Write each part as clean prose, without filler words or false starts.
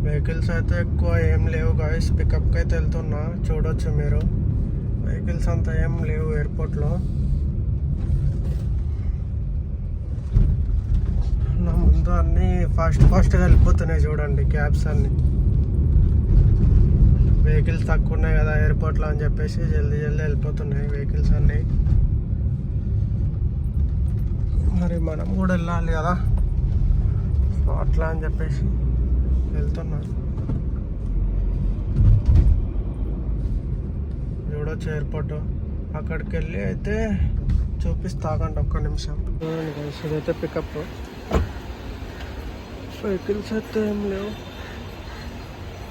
Vehicles అయితే ఎక్కువ ఏం లేవు గాయస్. పికప్కి అయితే వెళ్తున్నా, చూడొచ్చు మీరు. వెహికల్స్ అంతా ఏం లేవు ఎయిర్పోర్ట్లో. నా ముందు అన్నీ ఫాస్ట్గా వెళ్ళిపోతున్నాయి చూడండి, క్యాబ్స్ అన్నీ. వెహికల్స్ తక్కువ ఉన్నాయి కదా ఎయిర్పోర్ట్లో అని చెప్పేసి జల్దీ వెళ్ళిపోతున్నాయి వెహికల్స్ అన్నీ. మరి మనం కూడా వెళ్ళాలి కదా, సో అట్లా అని చెప్పేసి వెళ్తున్నా. చూడొచ్చు ఎయిర్పోర్ట్. అక్కడికి వెళ్ళి అయితే చూపిస్తా కండి, ఒక్క నిమిషం. చూడండి గైస్, ఇదైతే పికప్. వెహికల్స్ అయితే ఏం లేవు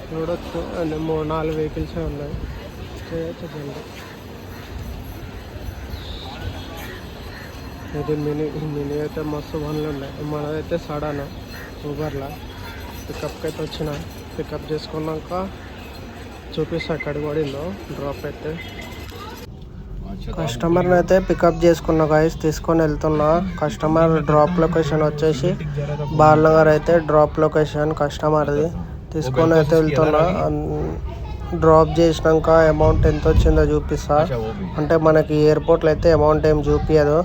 చూడొచ్చు. అండ్ 3-4 వెహికల్సే ఉన్నాయి. చూడండి, ఇది మినీ అయితే మస్తు బండ్లు ఉన్నాయి. మనదైతే సడన్ ఊబర్లో పికప్కి అయితే వచ్చిన. పికప్ చేసుకున్నాక చూపిస్తా ఎక్కడికి పడిందో డ్రాప్ అయితే. కస్టమర్ని అయితే పికప్ చేసుకున్నా గాయస్, తీసుకొని వెళ్తున్నా. కస్టమర్ డ్రాప్ లొకేషన్ వచ్చేసి బాలనగర్ అయితే డ్రాప్ లొకేషన్ కస్టమర్ది. తీసుకొని అయితే వెళ్తున్నా. డ్రాప్ చేసినాక అమౌంట్ ఎంత వచ్చిందో చూపిస్తా. అంటే మనకి ఎయిర్పోర్ట్లో అయితే అమౌంట్ ఏం చూపించదు,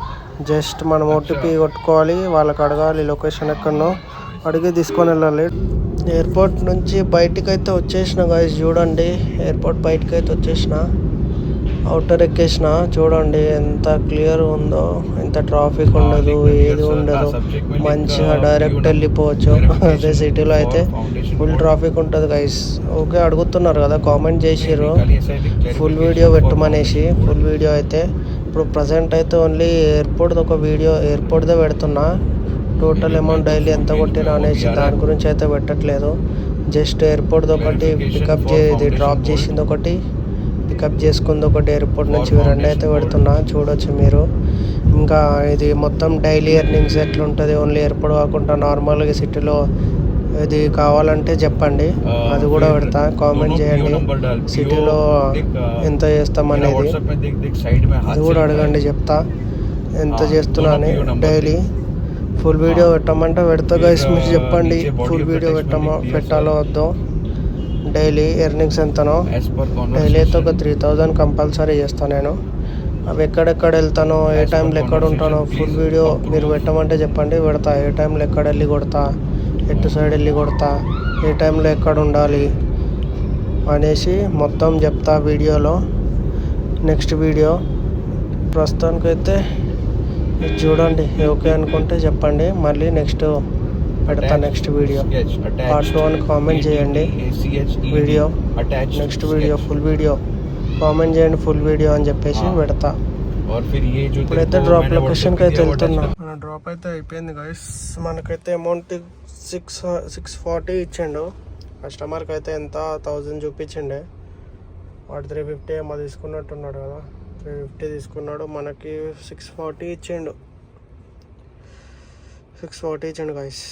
జస్ట్ మనం ఓటీపీ కొట్టుకోవాలి, వాళ్ళకి అడగాలి లొకేషన్ ఎక్కడనో, అడిగి తీసుకొని వెళ్ళాలి. ఎయిర్పోర్ట్ నుంచి బయటికి అయితే వచ్చేసిన గాయస్. చూడండి, ఎయిర్పోర్ట్ బయటకు అయితే వచ్చేసిన, అవుటర్ ఎక్కేసిన. చూడండి ఎంత క్లియర్ ఉందో, ఎంత ట్రాఫిక్ ఉండదు, ఏది ఉండదు, మంచిగా డైరెక్ట్ వెళ్ళిపోవచ్చు. అదే సిటీలో అయితే ఫుల్ ట్రాఫిక్ ఉంటుంది గైస్. ఓకే, అడుగుతున్నారు కదా, కామెంట్ చేసిర్రు ఫుల్ వీడియో పెట్టమనేసి. ఫుల్ వీడియో అయితే ఇప్పుడు ప్రజెంట్ అయితే ఓన్లీ ఎయిర్పోర్ట్ది ఒక వీడియో, ఎయిర్పోర్ట్దే పెడుతున్నా. టోటల్ అమౌంట్ డైలీ ఎంత కొట్టినా అనేసి దాని గురించి అయితే పెట్టట్లేదు. జస్ట్ ఎయిర్పోర్ట్ది ఒకటి, పికప్ డ్రాప్ చేసింది ఒకటి, పికప్ చేసుకుంది ఒకటి, ఎయిర్పోర్ట్ నుంచి రెండు అయితే పెడుతున్నా. చూడొచ్చు మీరు. ఇంకా ఇది మొత్తం డైలీ ఎర్నింగ్స్ ఎట్లుంటుంది, ఓన్లీ ఎయిర్పోర్ట్ కాకుండా నార్మల్గా సిటీలో ఇది కావాలంటే చెప్పండి, అది కూడా పెడతా. కామెంట్ చేయండి సిటీలో ఎంత చేస్తామనేది, అది కూడా అడగండి, చెప్తా ఎంత చేస్తున్నా అని. డైలీ ఫుల్ వీడియో పెట్టమంటే పెడతా గైస్. మీరు చెప్పండి ఫుల్ వీడియో పెట్టాలో వద్దో. డైలీ ఎర్నింగ్స్ ఎంతనో, డైలీ అయితే ఒక 3000 కంపల్సరీ చేస్తాను నేను. అవి ఎక్కడెక్కడ వెళ్తానో, ఏ టైంలో ఎక్కడ ఉంటానో ఫుల్ వీడియో మీరు పెట్టమంటే చెప్పండి, పెడతా. ఏ టైంలో ఎక్కడ వెళ్ళి కొడతా, ఎటు సైడ్ వెళ్ళి కొడతా, ఏ టైంలో ఎక్కడ ఉండాలి అనేసి మొత్తం చెప్తా వీడియోలో. నెక్స్ట్ వీడియో ప్రస్తుతానికైతే చూడండి, ఓకే అనుకుంటే చెప్పండి, మళ్ళీ నెక్స్ట్ పెడతా. నెక్స్ట్ వీడియో పార్ట్ 2 అని కామెంట్ చేయండి. Video next video full video comment చేయండి, ఫుల్ వీడియో అని చెప్పేసి పెడతా. ఇప్పుడైతే డ్రాప్ లొకేషన్కి అయితే వెళ్తున్నా. మన డ్రాప్ అయితే అయిపోయింది గైస్. మనకైతే అమౌంట్ 640 ఇచ్చిండు. కస్టమర్కి అయితే ఎంత 1000 చూపించిండే. వాడు 350 ఏమో తీసుకున్నట్టున్నాడు కదా, 350 తీసుకున్నాడు. మనకి 640 ఇచ్చిండు, 640 ఇచ్చిండు గైస్.